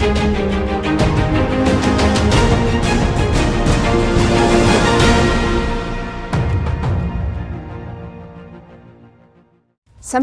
Сайн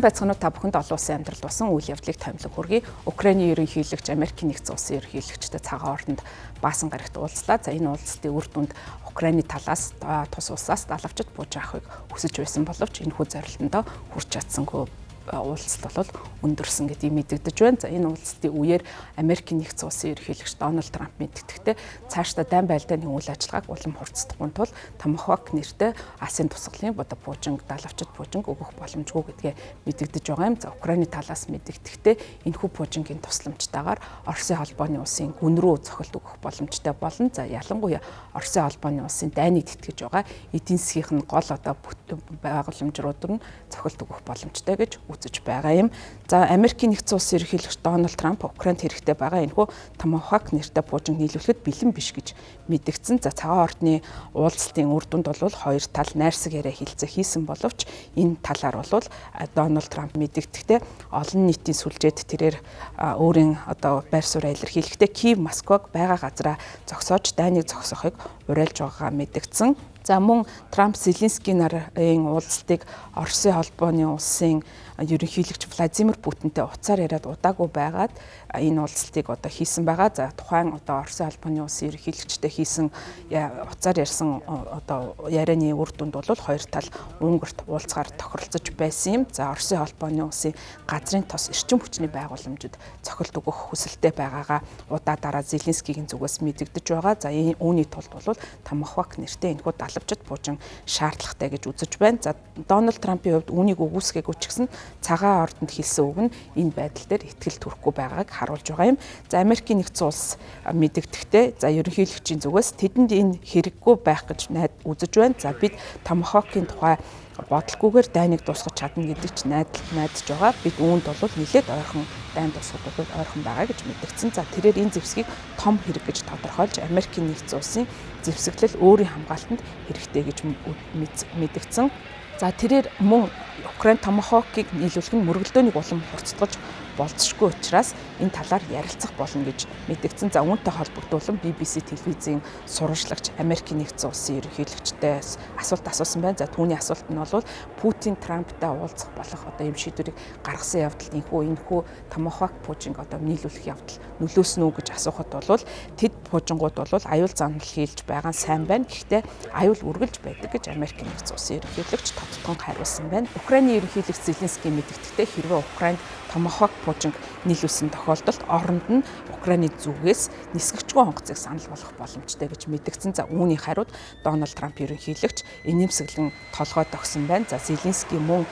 байцгаана уу та бүхэнд олон улсын амьдралд басан үйл явдлыг томилог хүргэе. Украиний ерөнхийлөгч Америкийн нэгдсэн улсын ерөнхийлөгчтэй цагаан ордонд баасан гарагт уулзлаа. За энэ уулзалтын үр дүнд Украины талаас тус улсаас далавчид бууж авахыг хүсэж байсан боловч энэхүү зорилтондоо хүрч чадсангүй уулзалт бол өндөрсөн гэдгийг мэдэгдэж байна. За энэ уулзалтын үеэр Америкийн нэгдсэн улсын ерөнхийлөгч Дональд Трамп мэдгэхдээ цаашдаа дайн байлдааны үйл ажиллагааг улам хурцдахгүй тул Томахавк нэртэй Асын тусгалын буужинг далавчид буужинг өгөх боломжгүй гэдгээ мэдэгдэж байгаа юм. За Украины талаас мэдэгдэхдээ энэхүү буужингийн тусламжтайгаар Оросын холбооны улсын гүн рүү цохилт өгөх боломжтой болно. За ялангуяа Оросын холбооны улсын дайныг тэтгэж байгаа эдийн засгийн гол байгууламжрууд нь цохилт өгөх боломжтой гэж үзэж байгаа юм. За Америкийн нэгдсэн улсын ерөнхийлөгч Дональд Трамп Украинд хэрэгтэй байгаа энэхүү Томахавк нэртэй буужинг нийлүүлэхэд бэлэн биш гэж мэдгдсэн. За цагаан ордны уулзалтын үр дүнд бол хоёр тал найрсаг яриа хэлцээ хийсэн боловч энэ талаар бол Дональд Трамп мэдгдэхдээ олон нийтийн сүлжээд тэрээр өөрийн байр сууриа илэрхийлэхдээ Киев, Москваг байгаа газараа зогсоож дайныг зогсоохыг уриалж байгаагаа мэдгдсэн. За мөн Трамп Зеленскийн нарын уулзалтыг Оросын холбооны улсын ерөнхийлөгч Владимир Путинтэй уцаар яриад удаагүй байгаад энэ уулзалтыг хийсэн байгаа. За тухайн Оросын холбооны улсын ерөнхийлөгчтэй хийсэн уцаар ярьсан ярианы үр дүнд бол хоёр тал Унгарт уулзгаар тохиролцож байсан юм. За Оросын холбооны улсын газрын тос эрчим хүчний байгууламжид цохилт өгөх хүсэлтэй байгаагаа удаа дараа Зеленскигийн зүгээс мэдэгдэж байгаа. За үүний тулд бол Томахавк нэртэй энэхүү далавчид буужин шаардлагатай гэж үзэж байна. За Дональд Трампын хувьд үүнийг үгүйсгээгүй ч гэсэн цагаан ордонд хэлсэн үг нь энэ байдал дээр итгэл төрөхгүй байгааг харуулж байгаа юм. За Америкийн нэгдсэн улс мэдэгдэхдээ за ерөнхийлөгчийн зүгээс тэдэнд энэ хэрэггүй байх гэж үзэж байна. За бид Томахавкын тухай бодлогоогоор дайныг дуусгах чадна гэдэг ч найдаж байгаа. Бид үүнд бол нэлээд ойрхон дайн дуусгах бол ойрхон байгаа гэж мэдгдсэн. За тэрээр энэ зэвсгийг том хэрэг гэж тодорхойлж Америкийн нэгдсэн улсын зэвсэглэл өөрийн хамгаалтанд хэрэгтэй гэж мэдгдсэн. За тэрээр мөн Украин Томахавкыг нийлүүлэх нь мөргөлдөөнийг улам хурцдаж болцсохгүй учраас энэ талаар ярилцах болно гэж мэдгдсэн. За үүнтэй холбогдуулан BBC телевизийн сурвалжлагч Америкийн нэгдсэн улсын ерөнхийлөгчтэй асуулт асуусан байна. За түүний асуулт нь бол Путин Трамптай уулзах болох ийм шийдвэрийг гаргасан явдал энэхүү Томахавк буужинг нийлүүлэх явдал нөлөөснө үү гэж асуухад бол тэд буужингууд бол аюул занал хийлж байгаа нь сайн байна. Гэхдээ аюул үргэлж байдаг гэж Америкийн нэгдсэн улсын ерөнхийлөгч тодтон хариулсан байна. Украины ерөнхийлөгч Зеленский мэдгдэхдээ хэрвээ Украинд Томахавк буужинг нийлүүлсэн тохиолдолд оронд нь Украины зүгээс нисгэгчгүй онгоцыг санал болгох боломжтой гэж мэдгдсэн. За үүний хариуд Дональд Трамп ерөнхийлөгч инээмсэглэн толгой тогсон байна. За Зеленский мөн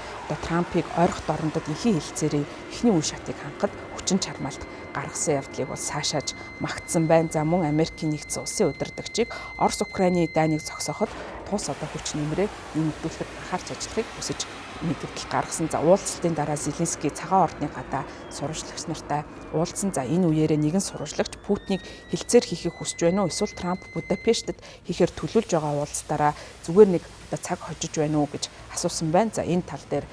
Трампыг ойрхот орондод эхийн хэлцээрийн эхний үе шатыг хангахад хүчин чармаалт гаргасан явдлыг бол цаашааж магтсан байна. За мөн Америкийн нэгдсэн улсын удирдагчийг Орос Украины дайныг зогсооход тус хүч нэмрээ нэмэгдүүлэхэд анхаарч ажиллахыг хүсэж мэдээлэл гаргасан. За уулзалтын дараа Зеленский цагаан ордны гадаа сурвалжлагч нартай уулзсан. За энэ үеэрээ нэгэн сурвалжлагч Путинийг хэлцээр хийхийг хүсэж байна уу? Эсвэл Трамп Будапештэд хийхээр төлөвлөж байгаа уулзалтаараа зүгээр нэг цаг хожиж байна уу гэж асуусан байна. За энэ тал дээр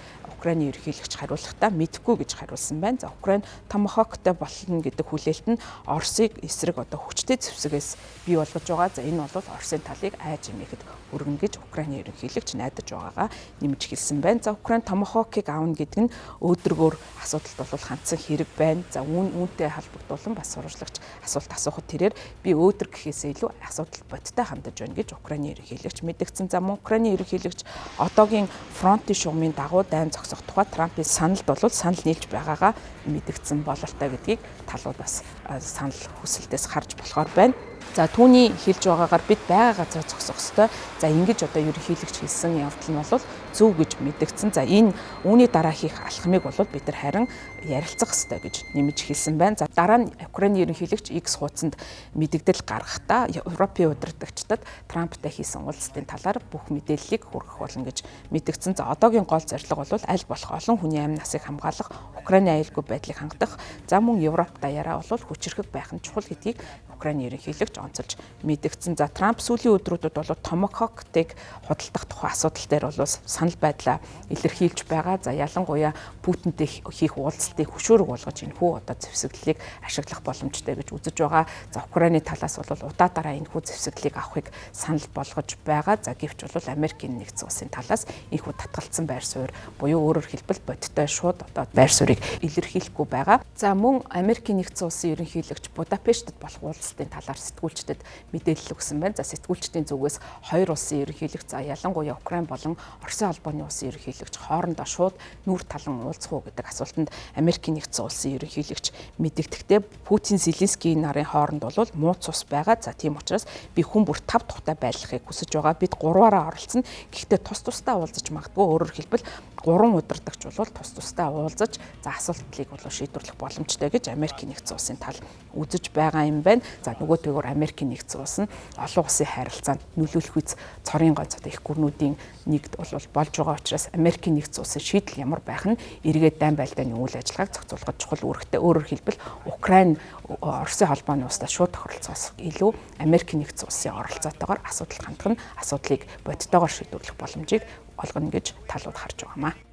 Украины ерөнхийлөгч хариулахдаа мэдэхгүй гэж хариулсан байна. За Украин Томахавктай болно гэдэг хүлээлт нь Оросыг эсрэг хүчтэй зэвсгээс бий болгож байгаа. За энэ бол Оросын талыг айж эмээхэд өргөнө гэж Украины ерөнхийлөгч найдаж байгаагаа нэмж хэлсэн байна. За Украин Томахавкыг аавна гэдэг нь өөдрөгөөр асуудалд бол хандсан хэрэг байна. За үүнтэй холбогдуулан бас сурвалжлагч асуулт асуухад тэрээр би өөдрөг гэхээсээ илүү асуудал бодтой хандаж байна гэж Украины ерөнхийлөгч мэдгдсэн. За мөн Украины ерөнхийлөгч одоогийн фронтын шугамын дагуу дайн зогсох тухай Трампын саналд бол санал нийлж байгаагаа мэдгдсэн бололтой гэдгийг талууд бас санал хүсэлтээс харж болохоор байна. За түүний хэлж байгаагаар бид байгаа газар зогсох ёстой. За ингэж ерөнхийлөгч хэлсэн явдал нь бол зөв гэж мэдгдсэн. За энэ үүний дараа хийх алхмыг бол бид нар харин ярилцах ёстой гэж нэмж хэлсэн байна. За дараа нь Украины ерөнхийлөгч X хуудсанд мэдээлэл гаргахдаа Европын удирдагчдад Трамптай хийсэн уулзалтын талаар бүх мэдээллийг хүргэх болно гэж мэдгдсэн. За одоогийн гол зорилго бол аль болох олон хүний амь насыг хамгаалах, Украины аюулгүй байдлыг хангах, за мөн Европ даяараа бол хүчирхэг байх нь чухал гэдгийг Украиний ерөнхийлөгч онцолж мэдгдсэн. За Трамп сүүлийн өдрүүдэд бол Томохоктыг худалдах тухай асуудал дээр бол санал байдлаа илэрхийлж байгаа. За ялангуяа Путинтэй хийх уулзалтыг хөшөөрөг болгож энэхүү одоо зэвсэглэлийг ашиглах боломжтой гэж үзэж байгаа. За Украиний талаас бол удаа дараа энэхүү зэвсэглэлийг авахыг санал болгож байгаа. За гэвч бол Америкийн нэгдсэн улсын талаас энэхүү татгалцсан байр суурь буюу өөрөөр хэлбэл бодиттой шууд одоо байр суурийг илэрхийлэхгүй байгаа. За мөн Америкийн нэгдсэн улсын ерөнхийлөгч Будапештэд болох уулзалтын талаар сэтгүүлчдэд мэдээлэл өгсөн байна. За сэтгүүлчдийн зүгээс хоёр улсын ерөнхийлөгч за ялангуяа Украин болон Оросын холбооны улсын ерөнхийлөгч хоорондоо шууд нүүр талан уулзах уу гэдэг асуултанд Америкийн нэгдсэн улсын ерөнхийлөгч мэдэгдэхдээ Путин Зеленскийн нарын хооронд бол муу цус байгаа. За тийм учраас би хүн бүр 5 тухтай байлгахыг хүсэж байгаа. Бид гурваараа оролцсон. Гэхдээ тус тусдаа уулзаж магадгүй өөрөөр хэлбэл 3 удирдагч бол тус тусдаа уулзаж за асуудлыг бол шийдвэрлэх боломжтой гэж Америкийн нэгдсэн улсын тал үзэж байгаа юм байна. За нөгөөдгөөр Америкийн нэгдсэн улс нь олон улсын харилцаанд нөлөөлөх үз цорын ганц одоо их гүрнүүдийн нэгд бол болж байгаа учраас Америкийн нэгдсэн улсын шийдэл ямар байх нь эргээд дайн байлдааны үйл ажиллагааг зохицуулахад чухал үүрэгтэй. Өөрөөр хэлбэл Украин Оросын холбооны улстай шууд тохиролцоос илүү Америкийн нэгдсэн улсын оролцоотойгоор асуудал хандах нь асуудлыг бодитойгоор шийдвэрлэх боломжийг олгоно гэж талууд харж байгаамаа.